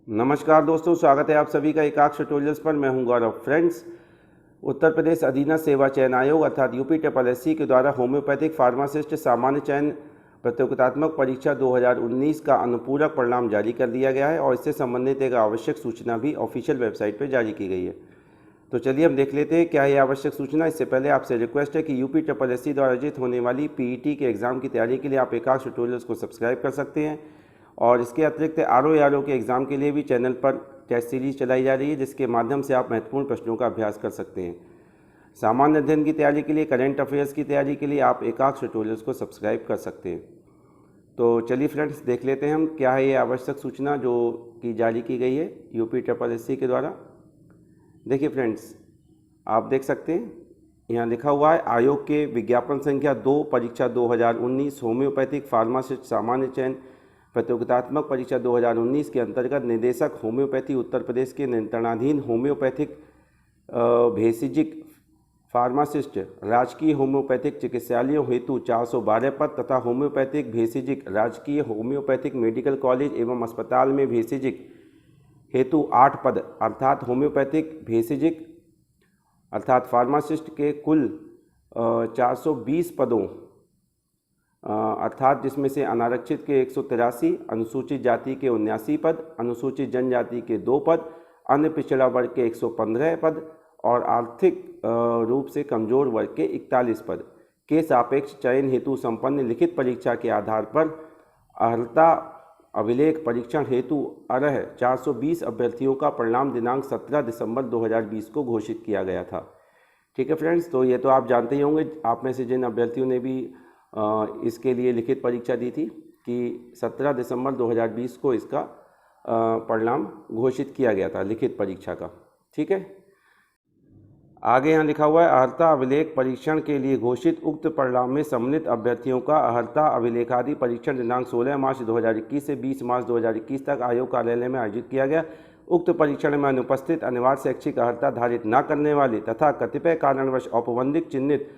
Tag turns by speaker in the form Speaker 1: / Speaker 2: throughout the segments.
Speaker 1: नमस्कार दोस्तों, स्वागत है आप सभी का एकाक्ष ट्यूटोरियल्स पर। मैं हूं गौरव। फ्रेंड्स, उत्तर प्रदेश अधीनस्थ सेवा चयन आयोग अर्थात यूपी के द्वारा होम्योपैथिक फार्मासिस्ट सामान्य चयन प्रतियोगितात्मक परीक्षा 2019 का अनुपूरक परिणाम जारी कर दिया गया है और इससे संबंधित एक आवश्यक सूचना भी ऑफिशियल वेबसाइट पर जारी की गई है। तो चलिए हम देख लेते हैं क्या है आवश्यक सूचना। इससे पहले आपसे रिक्वेस्ट है कि यूपी द्वारा आयोजित होने वाली पीईटी के एग्ज़ाम की तैयारी के लिए आप एकाक्ष ट्यूटोरियल्स को सब्सक्राइब कर सकते हैं। और इसके अतिरिक्त आरओ के एग्ज़ाम के लिए भी चैनल पर टेस्ट सीरीज चलाई जा रही है, जिसके माध्यम से आप महत्वपूर्ण प्रश्नों का अभ्यास कर सकते हैं। सामान्य अध्ययन की तैयारी के लिए, करंट अफेयर्स की तैयारी के लिए आप एकाक्ष ट्यूटोरियल्स को सब्सक्राइब कर सकते हैं। तो चलिए फ्रेंड्स, देख लेते हैं हम क्या है ये आवश्यक सूचना जो कि जारी की गई है यूपी के द्वारा। देखिए फ्रेंड्स, आप देख सकते हैं यहाँ लिखा हुआ है, आयोग के विज्ञापन संख्या 2 परीक्षा 2019 होम्योपैथिक फार्मासिस्ट सामान्य चयन प्रतियोगितात्मक परीक्षा 2019 के अंतर्गत निदेशक होम्योपैथी उत्तर प्रदेश के नियंत्रणाधीन होम्योपैथिक भेषजिक फार्मासिस्ट राजकीय होम्योपैथिक चिकित्सालयों हेतु 412 पद तथा होम्योपैथिक भेषजिक राजकीय होम्योपैथिक मेडिकल कॉलेज एवं अस्पताल में भेषजिक हेतु 8 पद अर्थात होम्योपैथिक भेषजिक अर्थात फार्मासिस्ट के कुल 420 पदों अर्थात जिसमें से अनारक्षित के 183, अनुसूचित जाति के 79 पद, अनुसूचित जनजाति के 2 पद, अन्य पिछड़ा वर्ग के 115 पद और आर्थिक रूप से कमजोर वर्ग के 41 पद के सापेक्ष चयन हेतु संपन्न लिखित परीक्षा के आधार पर अर्हता अभिलेख परीक्षण हेतु अर्ह 420 अभ्यर्थियों का परिणाम दिनांक 17 दिसंबर 2020 को घोषित किया गया था। ठीक है फ्रेंड्स, तो ये तो आप जानते ही होंगे, आप में से जिन अभ्यर्थियों ने भी इसके लिए लिखित परीक्षा दी थी कि 17 दिसंबर 2020 को इसका परिणाम घोषित किया गया था लिखित परीक्षा का। ठीक है, आगे यहाँ लिखा हुआ है, अर्हता अभिलेख परीक्षण के लिए घोषित उक्त परिणाम में सम्मिलित अभ्यर्थियों का अर्हता अभिलेखादि परीक्षण दिनांक 16 मार्च 2021 से 20 मार्च 2021 तक आयोग कार्यालय में आयोजित किया गया। उक्त परीक्षण में अनुपस्थित, अनिवार्य शैक्षिक अर्हता धारित न करने वाले तथा कतिपय कारणवश औपबंधिक चिन्हित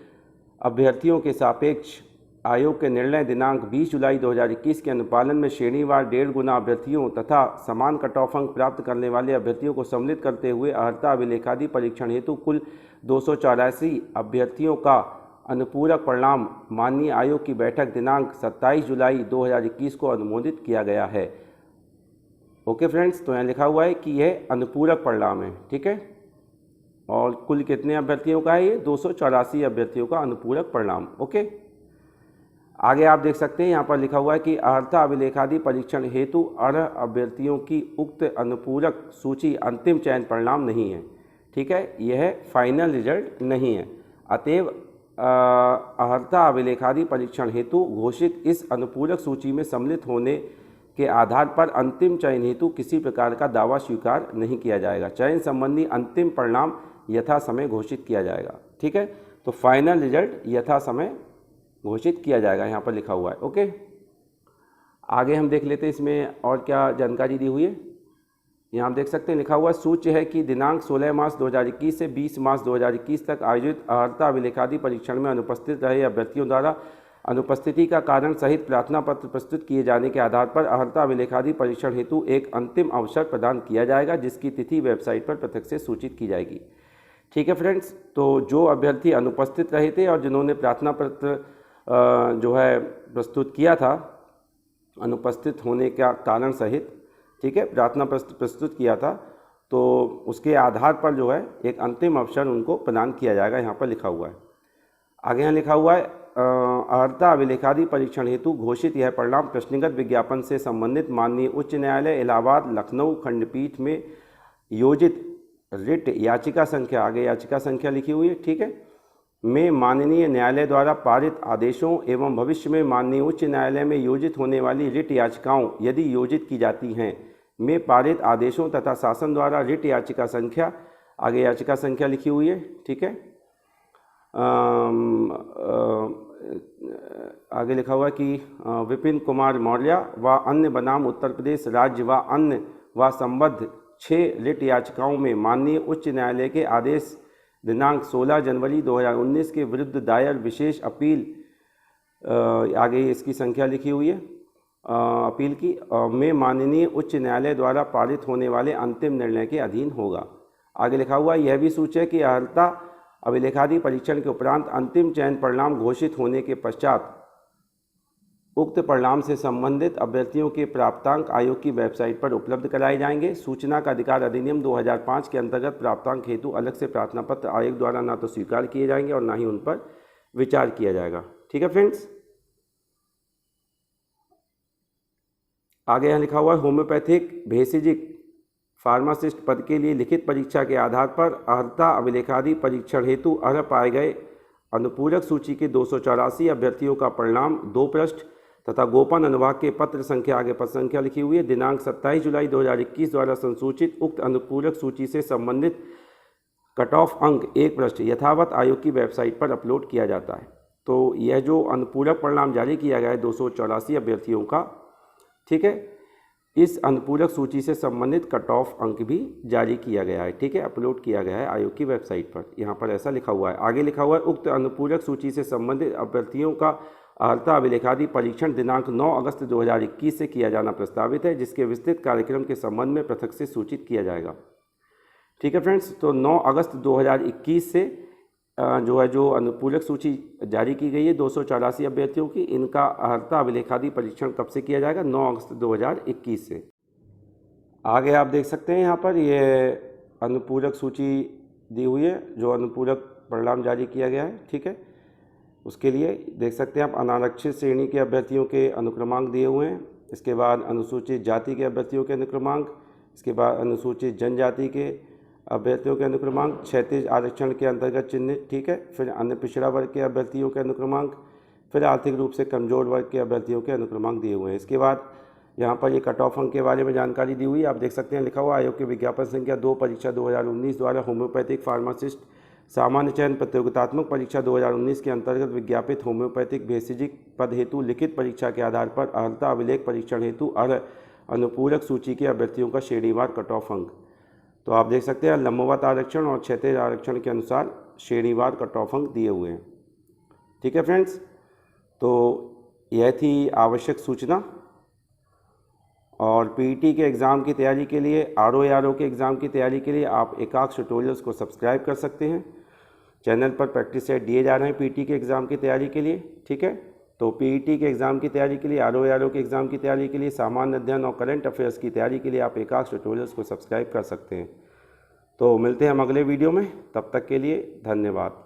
Speaker 1: अभ्यर्थियों के सापेक्ष आयोग के निर्णय दिनांक 20 जुलाई 2021 के अनुपालन में श्रेणीवार 1.5 गुना अभ्यर्थियों तथा समान कट ऑफ अंक प्राप्त करने वाले अभ्यर्थियों को सम्मिलित करते हुए अर्हता अभिलेखादि परीक्षण हेतु कुल 284 अभ्यर्थियों का अनुपूरक परिणाम माननीय आयोग की बैठक दिनांक 27 जुलाई 2021 को अनुमोदित किया गया है। ओके फ्रेंड्स, तो यहाँ लिखा हुआ है कि यह अनुपूरक परिणाम है। ठीक है, और कुल कितने अभ्यर्थियों का है ये? 284 अभ्यर्थियों का अनुपूरक परिणाम। ओके, आगे आप देख सकते हैं यहाँ पर लिखा हुआ है कि अर्हता अभिलेखादि परीक्षण हेतु अर्ह अभ्यर्थियों की उक्त अनुपूरक सूची अंतिम चयन परिणाम नहीं है। ठीक है, यह फाइनल रिजल्ट नहीं है। अतएव अर्हता अभिलेखादि परीक्षण हेतु घोषित इस अनुपूरक सूची में सम्मिलित होने के आधार पर अंतिम चयन हेतु किसी प्रकार का दावा स्वीकार नहीं किया जाएगा। चयन संबंधी अंतिम परिणाम यथा समय घोषित किया जाएगा। ठीक है, तो फाइनल रिजल्ट यथा समय घोषित किया जाएगा, यहाँ पर लिखा हुआ है। ओके, आगे हम देख लेते हैं इसमें और क्या जानकारी दी हुई है। यहाँ आप देख सकते हैं लिखा हुआ सूच्य है कि दिनांक 16 मार्च 2021 से 20 मार्च 2021 तक आयोजित अर्हता अभिलेखादि परीक्षण में अनुपस्थित रहे अभ्यर्थियों द्वारा अनुपस्थिति का कारण सहित प्रार्थना पत्र प्रस्तुत किए जाने के आधार पर अर्हता अभिलेखादि परीक्षण हेतु एक अंतिम अवसर प्रदान किया जाएगा, जिसकी तिथि वेबसाइट पर पृथक से सूचित की जाएगी। ठीक है फ्रेंड्स, तो जो अभ्यर्थी अनुपस्थित रहे थे और जिन्होंने प्रार्थना पत्र जो है प्रस्तुत किया था अनुपस्थित होने का कारण सहित, ठीक है, प्रार्थना प्रस्तुत किया था, तो उसके आधार पर जो है एक अंतिम अवसर उनको प्रदान किया जाएगा, यहाँ पर लिखा हुआ है। आगे यहाँ लिखा हुआ है, अर्हता अभिलेखादि परीक्षण हेतु घोषित यह परिणाम प्रश्नगत विज्ञापन से संबंधित माननीय उच्च न्यायालय इलाहाबाद लखनऊ खंडपीठ में योजित रिट याचिका संख्या, आगे याचिका संख्या लिखी हुई है, ठीक है, में माननीय न्यायालय द्वारा पारित आदेशों एवं भविष्य में माननीय उच्च न्यायालय में योजित होने वाली रिट याचिकाओं यदि योजित की जाती हैं में पारित आदेशों तथा शासन द्वारा रिट याचिका संख्या, आगे याचिका संख्या लिखी हुई है, ठीक है, आगे लिखा हुआ है कि विपिन कुमार मौर्य व अन्य बनाम उत्तर प्रदेश राज्य व अन्य व संबद्ध 6 रिट याचिकाओं में माननीय उच्च न्यायालय के आदेश दिनांक 16 जनवरी 2019 के विरुद्ध दायर विशेष अपील, आगे इसकी संख्या लिखी हुई है, अपील की में माननीय उच्च न्यायालय द्वारा पारित होने वाले अंतिम निर्णय के अधीन होगा। आगे लिखा हुआ यह भी सूचे कि अर्हता अभिलेखादि परीक्षण के उपरांत अंतिम चयन परिणाम घोषित होने के पश्चात उक्त परिणाम से संबंधित अभ्यर्थियों के प्राप्तांक आयोग की वेबसाइट पर उपलब्ध कराए जाएंगे। सूचना का अधिकार अधिनियम 2005 के अंतर्गत प्राप्तांक हेतु अलग से प्रार्थना पत्र आयोग द्वारा ना तो स्वीकार किए जाएंगे और ना ही उन पर विचार किया जाएगा। ठीक है फ्रेंड्स, आगे यहाँ लिखा हुआ है होम्योपैथिक भेषजिक फार्मासिस्ट पद के लिए लिखित परीक्षा के आधार पर अर्हता अभिलेखादि परीक्षण हेतु अर्ह पाए गए अनुपूरक सूची के 284 अभ्यर्थियों का परिणाम 2 पृष्ठ तथा गोपन अनुभाग के पत्र संख्या, आगे पत्र संख्या लिखी हुई है, दिनांक 27 जुलाई 2021 द्वारा संसूचित उक्त अनुपूरक सूची से संबंधित कट ऑफ अंक 1 पृष्ठ यथावत आयोग की वेबसाइट पर अपलोड किया जाता है। तो यह जो अनुपूरक परिणाम जारी किया गया है 284 अभ्यर्थियों का, ठीक है, इस अनुपूरक सूची से संबंधित कट ऑफ अंक भी जारी किया गया है, ठीक है, अपलोड किया गया है आयोग की वेबसाइट पर। यहाँ पर ऐसा लिखा हुआ है। आगे लिखा हुआ है उक्त अनुपूरक सूची से संबंधित अभ्यर्थियों का अर्हता अभिलेखादि परीक्षण दिनांक 9 अगस्त 2021 से किया जाना प्रस्तावित है, जिसके विस्तृत कार्यक्रम के संबंध में पृथक से सूचित किया जाएगा। ठीक है फ्रेंड्स, तो 9 अगस्त 2021 से जो अनुपूरक सूची जारी की गई है 284 अभ्यर्थियों की, इनका अर्हता अभिलेखादि परीक्षण कब से किया जाएगा? 9 अगस्त 2021 से। आगे आप देख सकते हैं यहाँ पर ये अनुपूरक सूची दी हुई है, जो अनुपूरक परिणाम जारी किया गया है, ठीक है। उसके लिए देख सकते हैं आप अनारक्षित श्रेणी के अभ्यर्थियों के अनुक्रमांक दिए हुए हैं, इसके बाद अनुसूचित जाति के अभ्यर्थियों के अनुक्रमांक, इसके बाद अनुसूचित जनजाति के अभ्यर्थियों के अनुक्रमांक, क्षैतिज आरक्षण के अंतर्गत चिन्हित, ठीक है, फिर अन्य पिछड़ा वर्ग के अभ्यर्थियों के अनुक्रमांक, फिर आर्थिक रूप से कमजोर वर्ग के अभ्यर्थियों के अनुक्रमांक दिए हुए हैं। इसके बाद यहाँ पर ये कट ऑफ अंक के बारे में जानकारी दी हुई है, आप देख सकते हैं लिखा हुआ आयोग के विज्ञापन संख्या 2 परीक्षा 2019 द्वारा होम्योपैथिक फार्मासिस्ट सामान्य चयन प्रतियोगितात्मक परीक्षा 2019 के अंतर्गत विज्ञापित होम्योपैथिक भेषजिक पद हेतु लिखित परीक्षा के आधार पर अर्हता अभिलेख परीक्षण हेतु अर्ह अनुपूरक सूची के अभ्यर्थियों का श्रेणीवार कट ऑफ अंक। तो आप देख सकते हैं लंबवत आरक्षण और क्षैतिज आरक्षण के अनुसार श्रेणीवार कट ऑफ अंक दिए हुए हैं। ठीक है फ्रेंड्स, तो यह थी आवश्यक सूचना। और पीईटी के एग्ज़ाम की तैयारी के लिए, आरओ के एग्ज़ाम की तैयारी के लिए आप एकाक्ष ट्यूटोरियल्स को सब्सक्राइब कर सकते हैं। चैनल पर प्रैक्टिस सेट दिए जा रहे हैं पीईटी के एग्ज़ाम की तैयारी के लिए, ठीक है। तो पीईटी के एग्ज़ाम की तैयारी के लिए, आरओ के एग्ज़ाम की तैयारी के लिए, सामान्य अध्ययन और करंट अफेयर्स की तैयारी के लिए आप एकाक्ष ट्यूटोरियल्स को सब्सक्राइब कर सकते हैं। तो मिलते हैं हम अगले वीडियो में, तब तक के लिए धन्यवाद।